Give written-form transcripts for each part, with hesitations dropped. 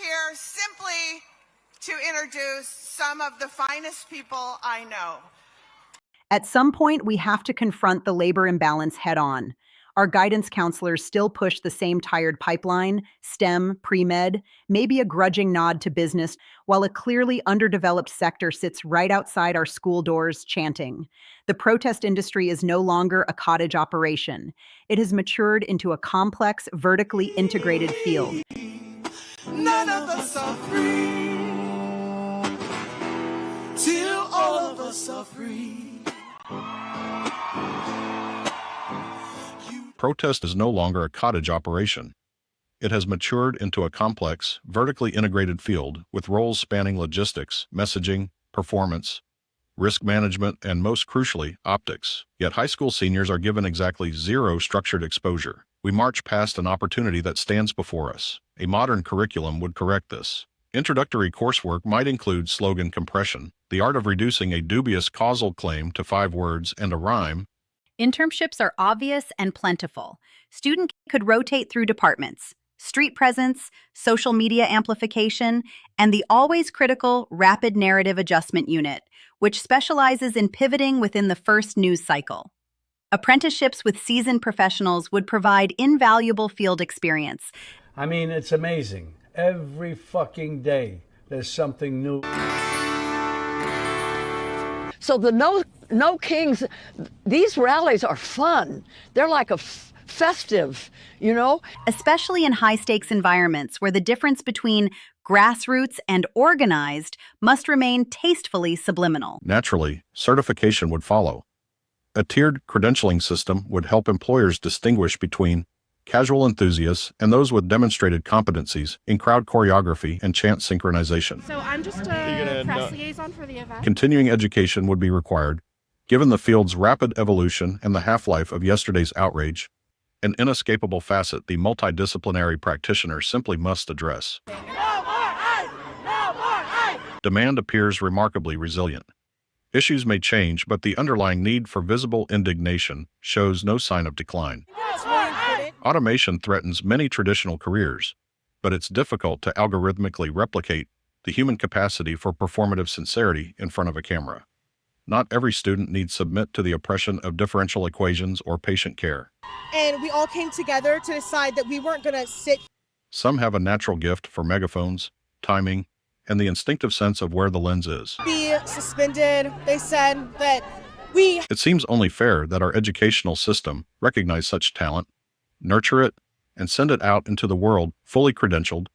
here simply to introduce some of the finest people I know. At some point, we have to confront the labor imbalance head-on. Our guidance counselors still push the same tired pipeline, STEM, pre-med, maybe a grudging nod to business, while a clearly underdeveloped sector sits right outside our school doors chanting. The protest industry is no longer a cottage operation. It has matured into a complex, vertically integrated field. None of us are free till all of us are free. Protest is no longer a cottage operation. It has matured into a complex, vertically integrated field with roles spanning logistics, messaging, performance, risk management, and most crucially, optics. Yet high school seniors are given exactly zero structured exposure. We march past an opportunity that stands before us. A modern curriculum would correct this. Introductory coursework might include slogan compression, the art of reducing a dubious causal claim to 5 words and a rhyme. Internships are obvious and plentiful. Student could rotate through departments, street presence, social media amplification, and the always critical rapid narrative adjustment unit, which specializes in pivoting within the first news cycle. Apprenticeships with seasoned professionals would provide invaluable field experience. I mean, it's amazing. Every fucking day, there's something new. So the No Kings, these rallies are fun. They're like a festive, you know? Especially in high-stakes environments where the difference between grassroots and organized must remain tastefully subliminal. Naturally, certification would follow. A tiered credentialing system would help employers distinguish between casual enthusiasts and those with demonstrated competencies in crowd choreography and chant synchronization. So I'm just a press liaison for the event. Continuing education would be required, given the field's rapid evolution and the half-life of yesterday's outrage, an inescapable facet the multidisciplinary practitioner simply must address. No more ICE! No more ICE! Demand appears remarkably resilient. Issues may change, but the underlying need for visible indignation shows no sign of decline. Automation threatens many traditional careers, but it's difficult to algorithmically replicate the human capacity for performative sincerity in front of a camera. Not every student needs submit to the oppression of differential equations or patient care. And we all came together to decide that we weren't going to sit. Some have a natural gift for megaphones, timing, and the instinctive sense of where the lens is. Be suspended. They said that we... It seems only fair that our educational system recognize such talent, nurture it, and send it out into the world fully credentialed,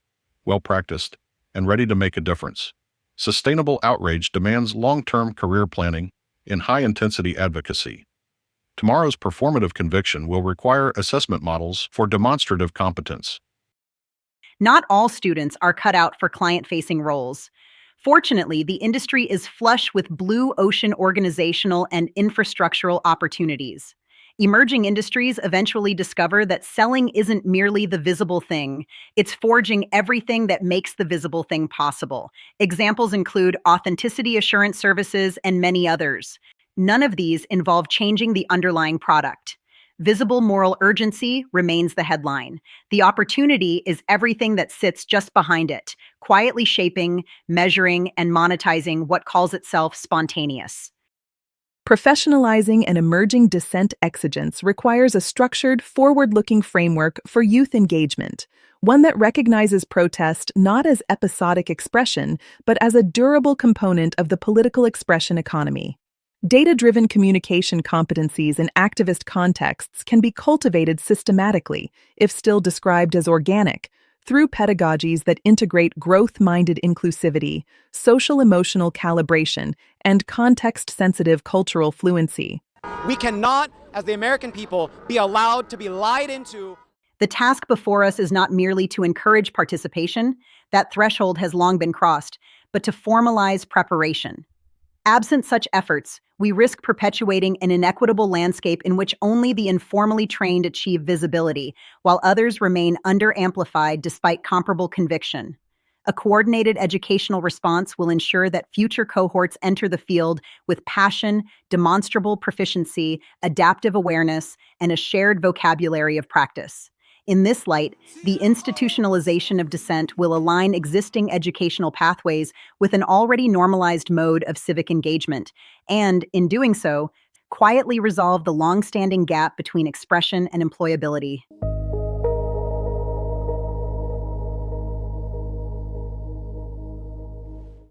well-practiced, and ready to make a difference. Sustainable outrage demands long-term career planning in high-intensity advocacy. Tomorrow's performative conviction will require assessment models for demonstrative competence. Not all students are cut out for client-facing roles. Fortunately, the industry is flush with blue ocean organizational and infrastructural opportunities. Emerging industries eventually discover that selling isn't merely the visible thing. It's forging everything that makes the visible thing possible. Examples include authenticity assurance services and many others. None of these involve changing the underlying product. Visible moral urgency remains the headline. The opportunity is everything that sits just behind it, quietly shaping, measuring, and monetizing what calls itself spontaneous. Professionalizing and emerging dissent exigence requires a structured, forward-looking framework for youth engagement, one that recognizes protest not as episodic expression, but as a durable component of the political expression economy. Data-driven communication competencies in activist contexts can be cultivated systematically, if still described as organic, through pedagogies that integrate growth-minded inclusivity, social-emotional calibration, and context-sensitive cultural fluency. We cannot, as the American people, be allowed to be lied into. The task before us is not merely to encourage participation, that threshold has long been crossed, but to formalize preparation. Absent such efforts, we risk perpetuating an inequitable landscape in which only the informally trained achieve visibility, while others remain under-amplified despite comparable conviction. A coordinated educational response will ensure that future cohorts enter the field with passion, demonstrable proficiency, adaptive awareness, and a shared vocabulary of practice. In this light, the institutionalization of dissent will align existing educational pathways with an already normalized mode of civic engagement, and, in doing so, quietly resolve the long-standing gap between expression and employability.